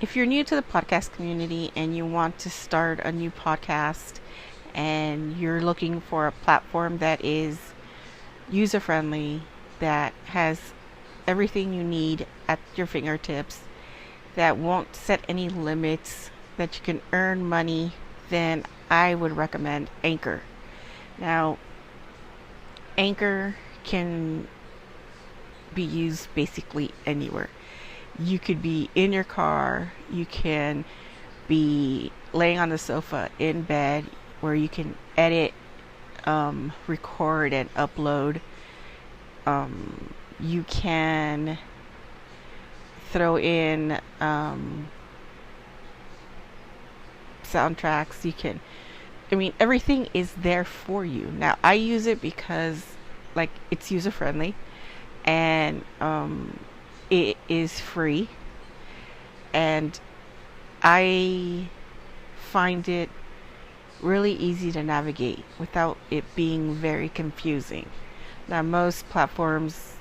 If you're new to the podcast community and you want to start a new podcast and you're looking for a platform that is user friendly, that has everything you need at your fingertips, that won't set any limits, that you can earn money, then I would recommend Anchor. Now, Anchor can be used basically anywhere. You could be in your car, you can be laying on the sofa in bed where you can edit, record, and upload. You can throw in soundtracks. Everything is there for you. Now, I use it because, it's user friendly and it is free, and I find it really easy to navigate without it being very confusing. Now, most platforms,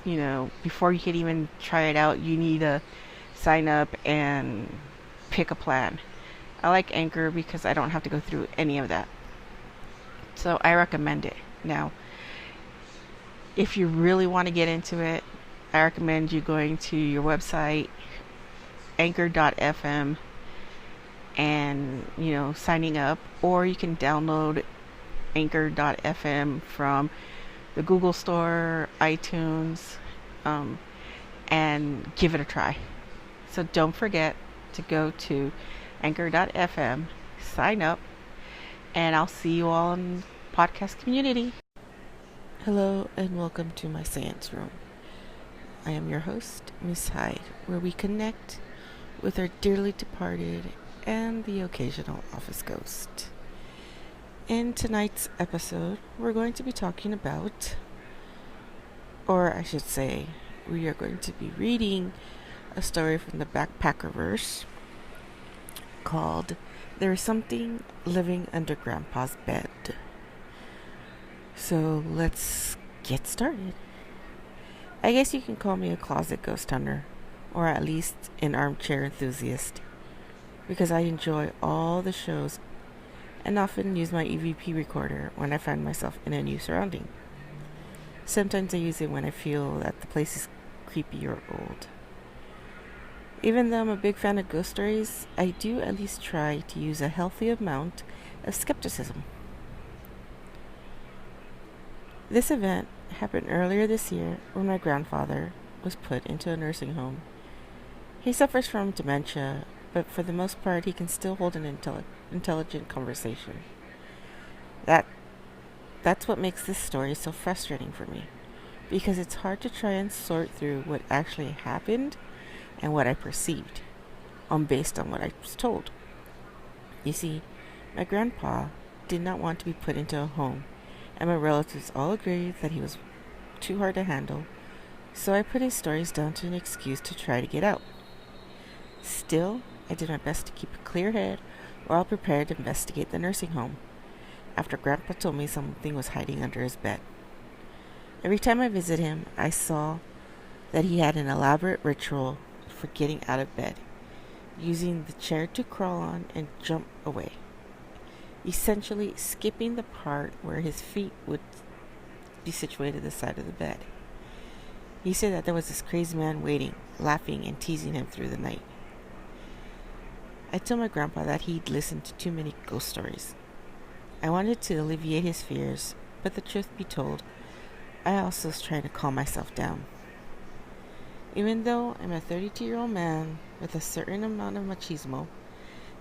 before you can even try it out, you need to sign up and pick a plan. I like Anchor because I don't have to go through any of that. So I recommend it. Now, if you really want to get into it, I recommend you going to your website, anchor.fm, and, signing up. Or you can download anchor.fm from the Google Store, iTunes, and give it a try. So don't forget to go to anchor.fm, sign up, and I'll see you all in the podcast community. Hello and welcome to my seance room. I am your host, Miss Hyde, where we connect with our dearly departed and the occasional office ghost. In tonight's episode, we're going to be talking about, or I should say, we are going to be reading a story from the Backpackerverse called There Is Something Living Under Grandpa's Bed. So let's get started. I guess you can call me a closet ghost hunter, or at least an armchair enthusiast, because I enjoy all the shows and often use my EVP recorder when I find myself in a new surrounding. Sometimes I use it when I feel that the place is creepy or old. Even though I'm a big fan of ghost stories, I do at least try to use a healthy amount of skepticism. This event happened earlier this year when my grandfather was put into a nursing home. He suffers from dementia, but for the most part he can still hold an intelligent conversation. That's what makes this story so frustrating for me, because it's hard to try and sort through what actually happened and what I perceived, based on what I was told. You see, my grandpa did not want to be put into a home, and my relatives all agreed that he was too hard to handle, so I put his stories down to an excuse to try to get out. Still, I did my best to keep a clear head while prepared to investigate the nursing home, after Grandpa told me something was hiding under his bed. Every time I visit him, I saw that he had an elaborate ritual for getting out of bed, using the chair to crawl on and jump away, essentially skipping the part where his feet would be situated at the side of the bed. He said that there was this crazy man waiting, laughing, and teasing him through the night. I told my grandpa that he'd listened to too many ghost stories. I wanted to alleviate his fears, but the truth be told, I also was trying to calm myself down. Even though I'm a 32-year-old man with a certain amount of machismo,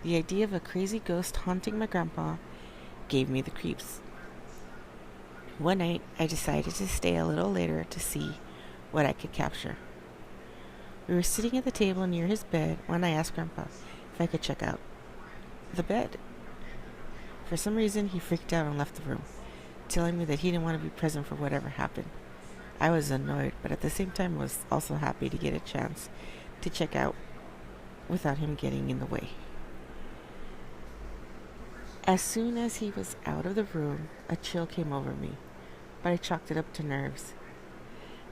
the idea of a crazy ghost haunting my grandpa gave me the creeps. One night, I decided to stay a little later to see what I could capture. We were sitting at the table near his bed when I asked Grandpa if I could check out the bed. For some reason, he freaked out and left the room, telling me that he didn't want to be present for whatever happened. I was annoyed, but at the same time was also happy to get a chance to check out without him getting in the way. As soon as he was out of the room, a chill came over me, but I chalked it up to nerves.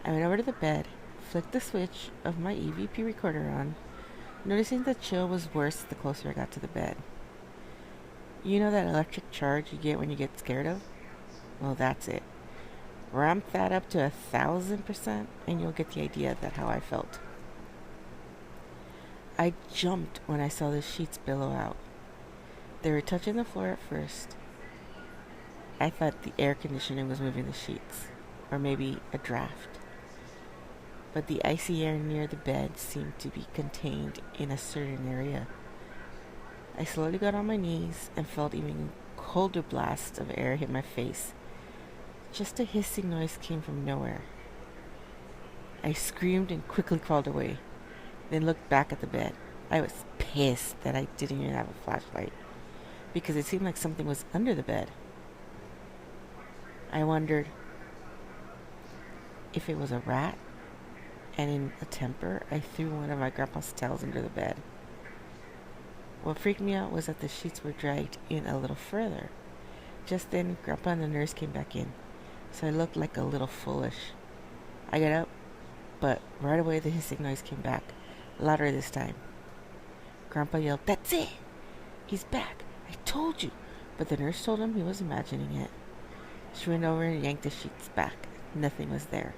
I went over to the bed, flicked the switch of my EVP recorder on, Noticing the chill was worse the closer I got to the bed. You know that electric charge you get when you get scared of? Well, that's it. Ramp that up to 1,000% and you'll get the idea of that how I felt. I jumped when I saw the sheets billow out. They were touching the floor at first. I thought the air conditioning was moving the sheets, or maybe a draft. But the icy air near the bed seemed to be contained in a certain area. I slowly got on my knees and felt even colder blasts of air hit my face. Just a hissing noise came from nowhere. I screamed and quickly crawled away, then looked back at the bed. I was pissed that I didn't even have a flashlight, because it seemed like something was under the bed. I wondered if it was a rat, and in a temper, I threw one of my grandpa's towels under the bed. What freaked me out was that the sheets were dragged in a little further. Just then, Grandpa and the nurse came back in, so I looked like a little foolish. I got up, but right away the hissing noise came back, louder this time. Grandpa yelled, "That's it! He's back! I told you!" But the nurse told him he was imagining it. She went over and yanked the sheets back. Nothing was there.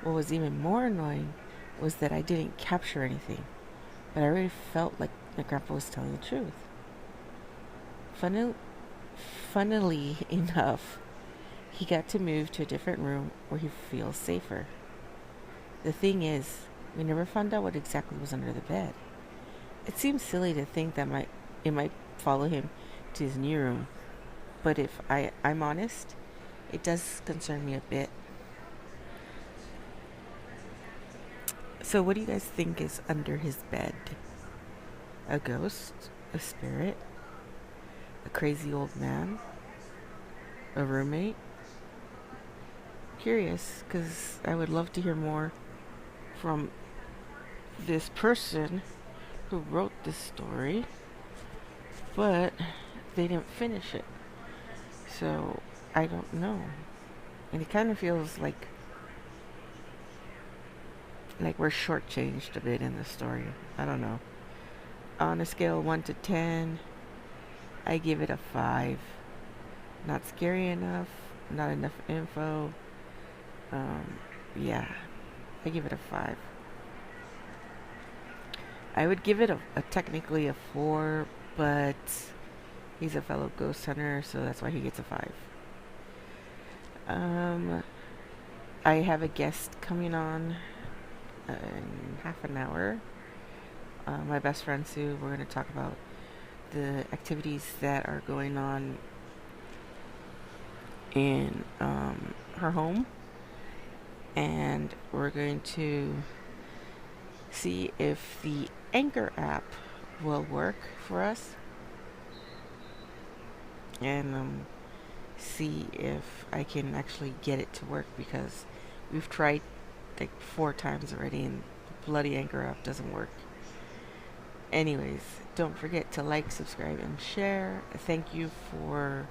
What was even more annoying was that I didn't capture anything, but I really felt like my grandpa was telling the truth. Funnily enough, he got to move to a different room where he feels safer. The thing is, we never found out what exactly was under the bed. It seems silly to think that it might follow him to his new room, but if I'm honest, it does concern me a bit. So what do you guys think is under his bed? A ghost? A spirit? A crazy old man? A roommate? Curious, because I would love to hear more from this person who wrote this story, but they didn't finish it. So I don't know. And it kind of feels like we're shortchanged a bit in the story. I don't know. On a scale of 1 to 10, I give it a 5. Not scary enough, not enough info. Yeah, I give it a 5. I would give it a technically a 4, but he's a fellow ghost hunter, so that's why he gets a 5. I have a guest coming on in half an hour. My best friend Sue. We're going to talk about the activities that are going on in her home, and we're going to see if the Anchor app will work for us, and see if I can actually get it to work, because we've tried like 4 times already and the bloody Anchor app doesn't work. Anyways, don't forget to like, subscribe, and share. Thank you for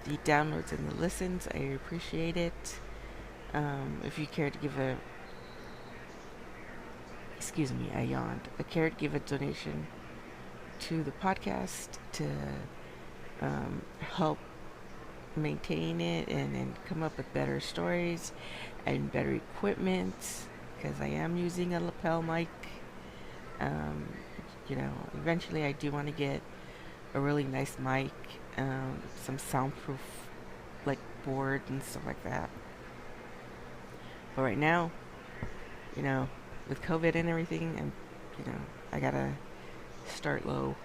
the downloads and the listens. I appreciate it. If you care to give a... Excuse me, I yawned. I care to give a donation to the podcast to help maintain it and come up with better stories and better equipment, because I am using a lapel mic. Eventually I do want to get a really nice mic, some soundproof like board and stuff like that. But right now, with COVID and everything, and I gotta start low.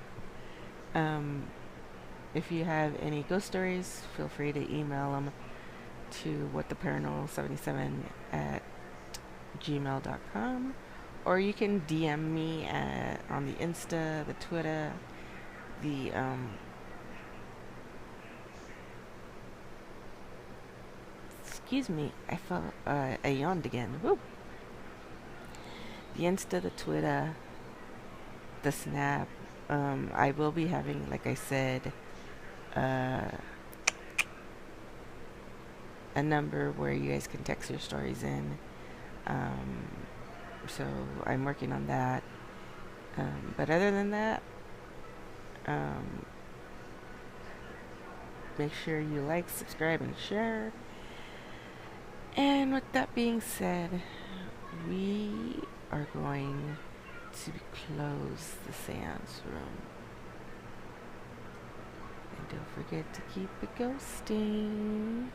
If you have any ghost stories, feel free to email them to whattheparanormal77@gmail.com, or you can DM me on the Insta, the Twitter, the excuse me, I yawned again. Woo. The Insta, the Twitter, the Snap. I will be having, like I said, a number where you guys can text your stories in. So I'm working on that. But other than that, um, make sure you like, subscribe, and share. And with that being said, we are going to close the seance room. And don't forget to keep it ghosting.